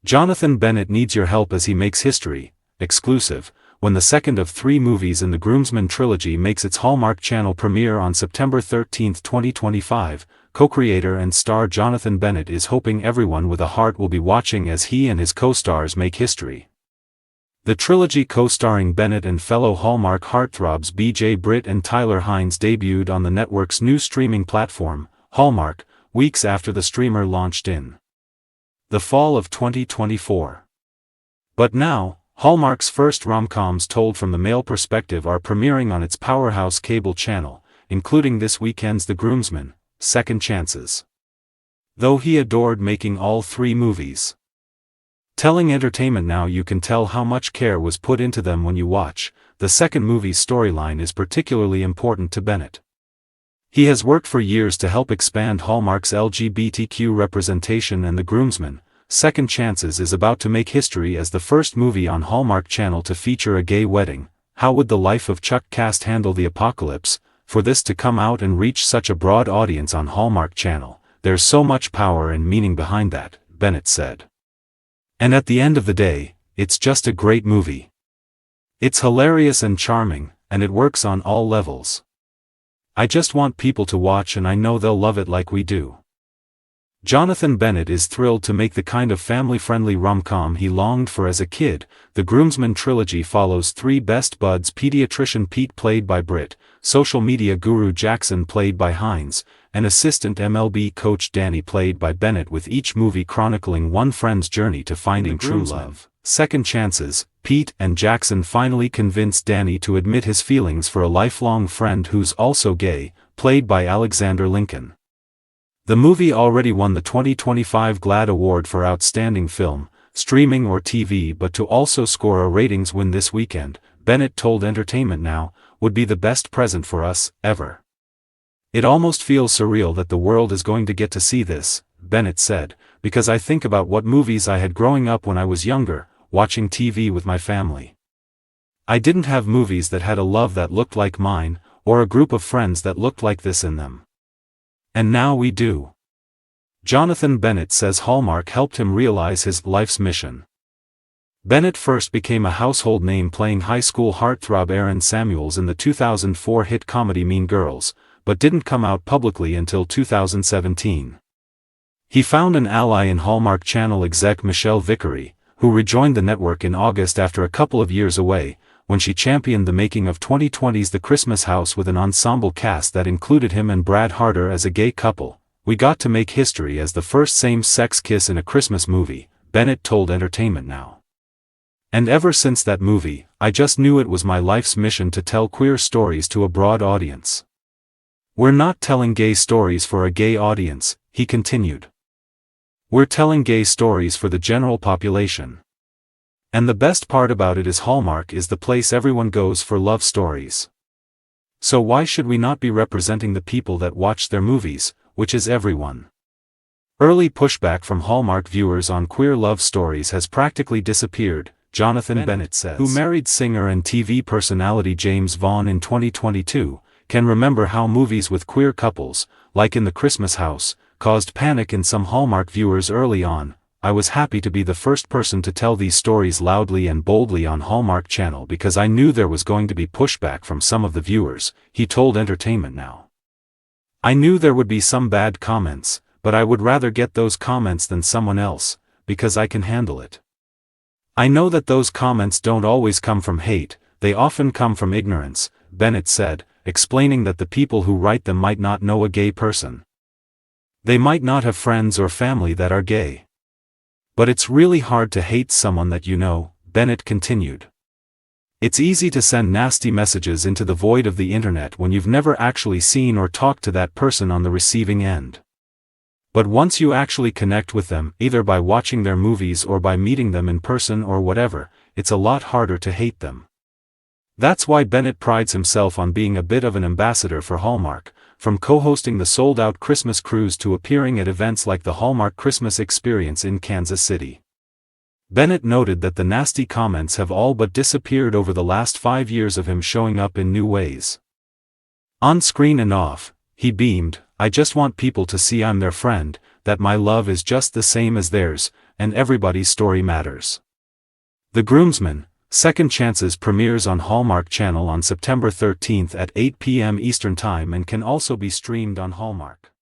Jonathan Bennett needs your help as he makes history, exclusive, when the second of 3 movies in the Groomsmen trilogy makes its Hallmark Channel premiere on September 13, 2025. Co-creator and star Jonathan Bennett is hoping everyone with a heart will be watching as he and his co-stars make history. The trilogy co-starring Bennett and fellow Hallmark heartthrobs BJ Britt and Tyler Hynes debuted on the network's new streaming platform, Hallmark, weeks after the streamer launched in the fall of 2024. But now, Hallmark's first rom-coms told from the male perspective are premiering on its powerhouse cable channel, including this weekend's The Groomsmen, Second Chances. Though he adored making all 3 movies. Telling Entertainment Now you can tell how much care was put into them when you watch. The second movie's storyline is particularly important to Bennett. He has worked for years to help expand Hallmark's LGBTQ representation, and The Groomsmen, Second Chances is about to make history as the first movie on Hallmark Channel to feature a gay wedding. How would the Life of Chuck cast handle the apocalypse? For this to come out and reach such a broad audience on Hallmark Channel, there's so much power and meaning behind that, Bennett said. And at the end of the day, it's just a great movie. It's hilarious and charming, and it works on all levels. I just want people to watch, and I know they'll love it like we do. Jonathan Bennett is thrilled to make the kind of family-friendly rom-com he longed for as a kid. The Groomsmen trilogy follows 3 best buds: pediatrician Pete played by Britt, social media guru Jackson played by Hynes, and assistant MLB coach Danny played by Bennett, with each movie chronicling one friend's journey to finding true love. Second Chances, Pete and Jackson finally convince Danny to admit his feelings for a lifelong friend who's also gay, played by Alexander Lincoln. The movie already won the 2025 GLAAD Award for Outstanding Film, Streaming or TV, but to also score a ratings win this weekend, Bennett told Entertainment Now, would be the best present for us, ever. It almost feels surreal that the world is going to get to see this, Bennett said, because I think about what movies I had growing up when I was younger, watching TV with my family. I didn't have movies that had a love that looked like mine, or a group of friends that looked like this in them. And now we do. Jonathan Bennett says Hallmark helped him realize his life's mission. Bennett first became a household name playing high school heartthrob Aaron Samuels in the 2004 hit comedy Mean Girls, but didn't come out publicly until 2017. He found an ally in Hallmark Channel exec Michelle Vickery, who rejoined the network in August after a couple of years away, when she championed the making of 2020's The Christmas House with an ensemble cast that included him and Brad Harder as a gay couple. We got to make history as the first same-sex kiss in a Christmas movie, Bennett told Entertainment Now. And ever since that movie, I just knew it was my life's mission to tell queer stories to a broad audience. We're not telling gay stories for a gay audience, he continued. We're telling gay stories for the general population. And the best part about it is Hallmark is the place everyone goes for love stories. So why should we not be representing the people that watch their movies, which is everyone? Early pushback from Hallmark viewers on queer love stories has practically disappeared, Jonathan Bennett says, who married singer and TV personality James Vaughn in 2022, can remember how movies with queer couples, like in The Christmas House, caused panic in some Hallmark viewers early on. I was happy to be the first person to tell these stories loudly and boldly on Hallmark Channel because I knew there was going to be pushback from some of the viewers, he told Entertainment Now. I knew there would be some bad comments, but I would rather get those comments than someone else, because I can handle it. I know that those comments don't always come from hate, they often come from ignorance, Bennett said, explaining that the people who write them might not know a gay person. They might not have friends or family that are gay. But it's really hard to hate someone that you know, Bennett continued. It's easy to send nasty messages into the void of the internet when you've never actually seen or talked to that person on the receiving end. But once you actually connect with them, either by watching their movies or by meeting them in person or whatever, it's a lot harder to hate them. That's why Bennett prides himself on being a bit of an ambassador for Hallmark, from co-hosting the sold-out Christmas cruise to appearing at events like the Hallmark Christmas Experience in Kansas City. Bennett noted that the nasty comments have all but disappeared over the last 5 years of him showing up in new ways. On screen and off, he beamed, I just want people to see I'm their friend, that my love is just the same as theirs, and everybody's story matters. The Groomsman, Second Chances premieres on Hallmark Channel on September 13 at 8 p.m. Eastern Time and can also be streamed on Hallmark.